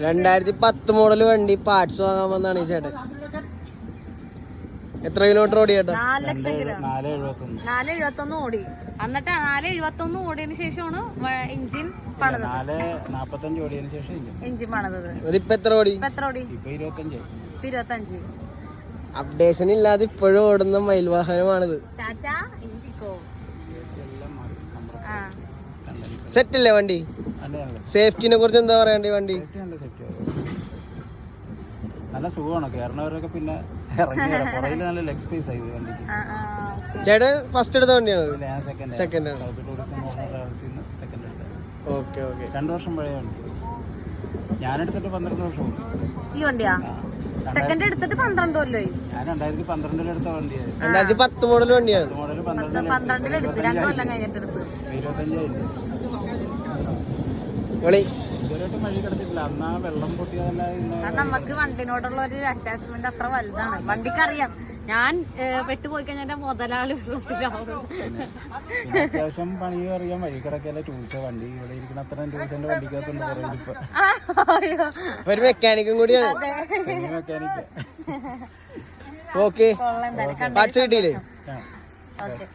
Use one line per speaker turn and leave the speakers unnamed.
2010 model വണ്ടി parts വാങ്ങാൻ വന്നാണ് ഈ ചേട്ടൻ. എത്ര കിലോമീറ്റർ ഓടി ചേട്ടാ?
471 ഓടി. എന്നിട്ട് 471 ഓടിയതിനു ശേഷമാണ് എഞ്ചിൻ പണിതത്.
445 ഓടിയതിനു ശേഷം
എഞ്ചിൻ പണിതത്.
ഇപ്പൊ എത്ര ഓടി?
25.
അപ്ഡേഷൻ ഇല്ലാതെ ഇപ്പോഴും ഓടുന്ന മയിൽ വാഹനമാണിത്. സെറ്റ് അല്ലേ വണ്ടി? സേഫ്റ്റിനെ കുറിച്ച് എന്താ പറയണ്ടേ? വണ്ടി
നല്ല സുഖമാണ്. കയറുന്നവരൊക്കെ പിന്നെ നല്ല ലെഗ് സ്പേസ് ആയി വണ്ടിക്ക്.
ചേട്ടൻ ഫസ്റ്റ് എടുത്ത വണ്ടിയാണ്?
സെക്കൻഡ്.
Okay okay.
2 വർഷം പഴയ വണ്ടി. ഞാനെടുത്തിട്ട് 12 വർഷം.
ഈ വണ്ടിയാ സെക്കൻഡ് എടുത്തിട്ട് 12 കൊല്ലമായി.
ഞാൻ 2012 എടുത്ത വണ്ടിയാണ്.
2010 മോഡൽ വണ്ടിയാണ്.
12 എടുത്ത് 2 കൊല്ലം കഴിഞ്ഞിട്ട് എടുത്ത്.
25 ഇതുവരെയായിട്ട് മഴ കിടത്തിട്ടില്ല. അന്നാ വെള്ളം പൊട്ടിയതല്ല.
നമുക്ക് വണ്ടിനോടുള്ള ഒരു അറ്റാച്ച്മെന്റ് അത്ര വലുതാണ്. വണ്ടിക്കറിയാം ഞാൻ പെട്ടുപോയി കഴിഞ്ഞാൽ മുതലാളി
അത്യാവശ്യം പണി അറിയാം. വഴി കിടക്കല്ല ടൂൾസ്. വണ്ടി ഇവിടെ ഇരിക്കുന്ന അത്രയും ടൂൾസ് എന്റെ വണ്ടിക്കകത്തുണ്ട്.
ഒരു മെക്കാനിക്കും കൂടിയാണ്.
Semi mechanic.
ഓക്കെ.
കൊള്ളാം.
പാർട്സ് കിട്ടിയില്ലേ?
ഓക്കെ.